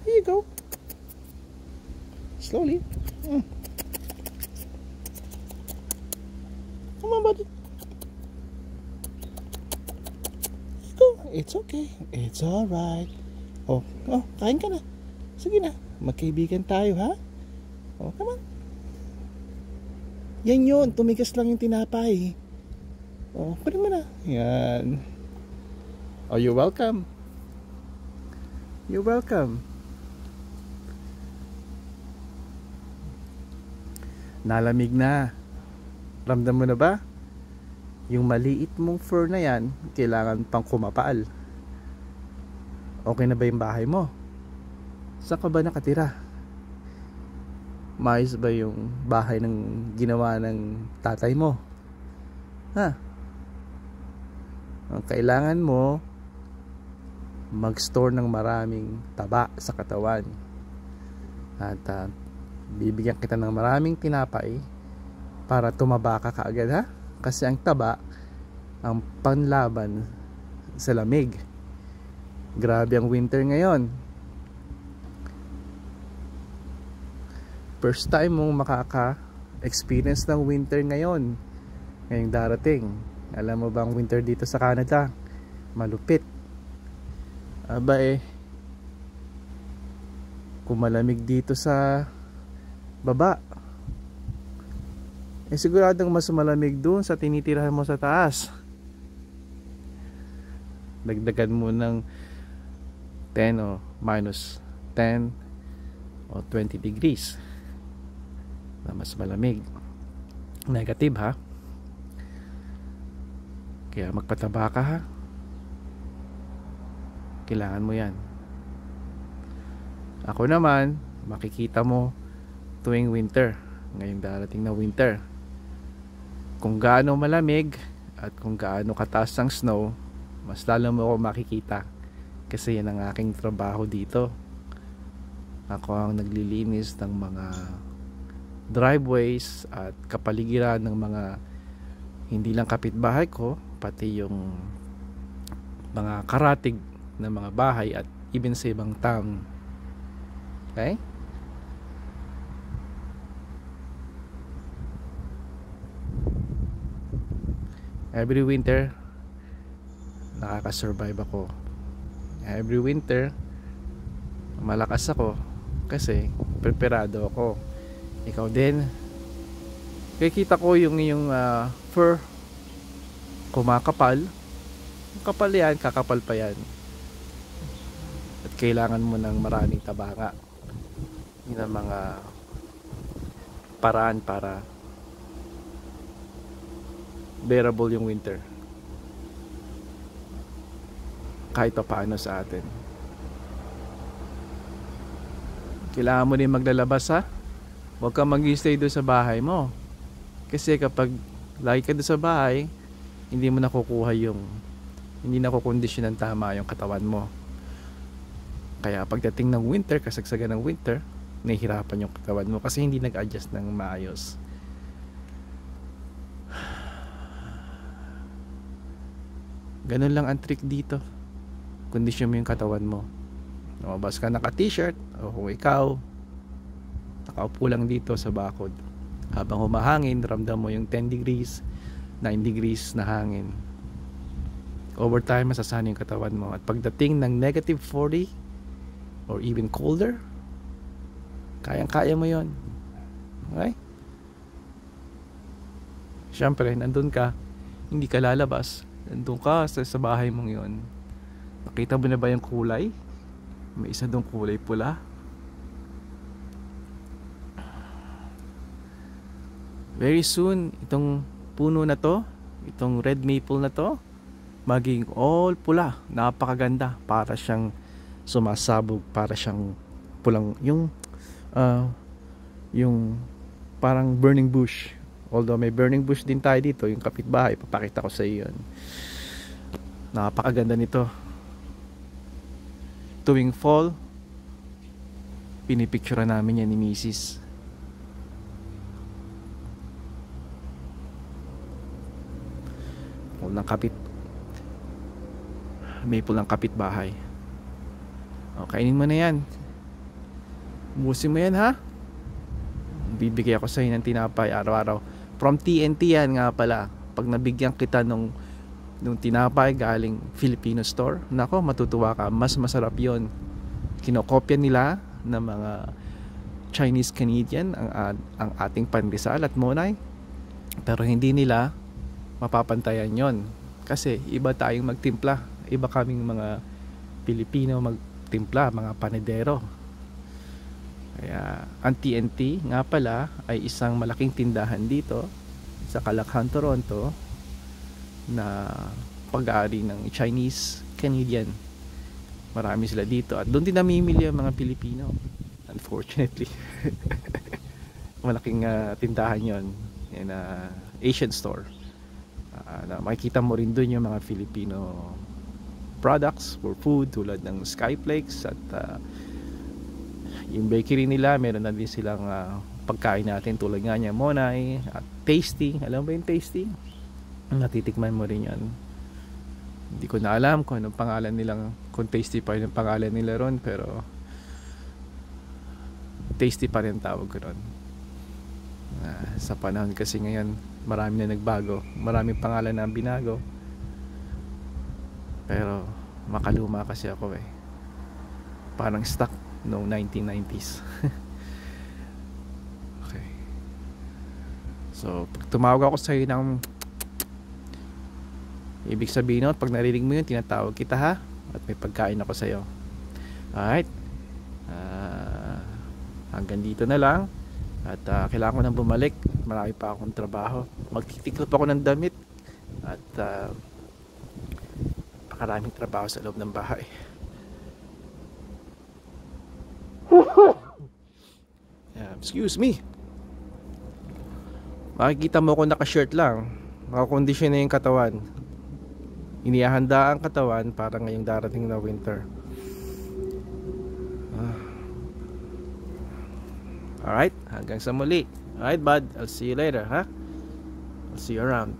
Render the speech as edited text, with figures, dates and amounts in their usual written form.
Here you go. Slowly. Come on, buddy. Go. It's okay. It's alright. Oh, kain ka na. Sige na. Magkaibigan tayo, ha? Oh, come on. Yan yun. Tumigas lang yung tinapay. Oh, pwede mo na. Yan. Oh, you're welcome. You're welcome. Nalamig na. Ramdam mo na ba? Yung maliit mong fur na yan, kailangan pang kumapaal. Okay na ba yung bahay mo? Saan ka ba nakatira? Maayos ba yung bahay ng ginawa ng tatay mo? Ha? Ang kailangan mo, mag-store ng maraming taba sa katawan. At bibigyan kita ng maraming tinapay para tumaba ka kaagad, ha? Kasi ang taba ang panlaban sa lamig. Grabe ang winter ngayon. First time mong makaka-experience ng winter ngayon. Ngayong darating. Alam mo ba ang winter dito sa Canada? Malupit. Aba kung malamig dito sa baba, siguradong mas malamig dun sa tinitirahan mo sa taas. Dagdagan mo ng 10 o minus 10 o 20 degrees na mas malamig. Negative, ha? Kaya magpataba ka, ha? Kailangan mo yan. Ako naman, makikita mo tuwing winter, ngayong darating na winter, kung gaano malamig at kung gaano kataas ang snow. Mas lalo mo ako makikita kasi yan ang aking trabaho dito. Ako ang naglilinis ng mga driveways at kapaligiran ng mga hindi lang kapitbahay ko, pati yung mga karatig ng mga bahay at even sa ibang town. Okay? Every winter nakaka-survive ako. Every winter malakas ako kasi preparado ako. Ikaw din. Kikita ko yung iyong fur kumakapal. Kapal yan, kakapal pa yan. At kailangan mo ng maraming tabanga. Yun ang mga paraan para bearable yung winter kahit pa paano sa atin. Kailangan mo din maglalabas, ha? Huwag kang mag-stay doon sa bahay mo, kasi kapag lagi ka doon sa bahay, hindi mo nakukuha hindi nakukondisyon ng tama yung katawan mo. Kaya pagdating ng winter, kasagsagan ng winter, nahihirapan yung katawan mo kasi hindi nag-adjust ng maayos. Ganun lang ang trick dito. Kondisyon mo yung katawan mo. Lumabas ka naka t-shirt, o kung ikaw nakaupo lang dito sa bakod, habang humahangin, ramdam mo yung 10 degrees 9 degrees na hangin. Over time masasana yung katawan mo, at pagdating ng negative 40 or even colder, kayang-kaya mo yon. Okay? Siyempre nandun ka, hindi ka lalabas, nandun ka sa bahay mong yon. Nakita mo na ba yung kulay? May isa dong kulay pula. Very soon, itong puno na to, itong red maple na to, maging all pula. Napakaganda. Para siyang sumasabog, para siyang pulang, yung parang burning bush. Although may burning bush din tayo dito, yung kapitbahay, papakita ko sa iyo yun. Napakaganda nito. Tuwing fall, pinipicture namin yan ni Mrs. Maple ng kapitbahay. O, kainin mo na yan. Ubusin mo yan, ha? Bibigay ako sa'yo ng tinapay araw-araw. From TNT yan nga pala. Pag nabigyan kita nung tinapay galing Filipino store, nako, matutuwa ka. Mas masarap yon. Kinokopya nila ng mga Chinese Canadian ang ating pandesal at monay, pero hindi nila mapapantayan yon kasi iba tayong magtimpla, iba kaming mga Pilipino magtimpla, mga panedero. Kaya ang TNT nga pala ay isang malaking tindahan dito sa Calakhan, Toronto, na pag-aari ng Chinese Canadian. Marami sila dito at doon din namimili ang mga Pilipino, unfortunately. Malaking tindahan yon, yan, Asian store. Na makikita mo rin doon yung mga Filipino products for food tulad ng Skyflakes at yung bakery nila, meron na din silang pagkain natin tulad nga niya monay at tasty. Alam mo ba yung tasty? Natitikman mo rin yan. Hindi ko na alam kung anong pangalan nilang, kung tasty pa yung pangalan nila ron, pero tasty pa rin tawag ko ron. Sa panahon kasi ngayon, marami na nagbago, maraming pangalan na binago, pero makaluma kasi ako eh, parang stuck noong 1990s. Okay, so pag tumawag ako sa'yo ng ibig sabihin nun, pag narinig mo yun, tinatawag kita, ha, at may pagkain ako sa'yo. Alright, hanggang dito na lang. At kailangan ko nang bumalik, marami pa akong trabaho, magtitiklop ako ng damit at pakaraming trabaho sa loob ng bahay. Excuse me. Makikita mo ko naka-shirt lang, nakakondisyon na yung katawan, inihahanda ang katawan para ngayong darating na winter. Alright, hanggang sa muli. Alright bud, I'll see you later, ha? I'll see you around.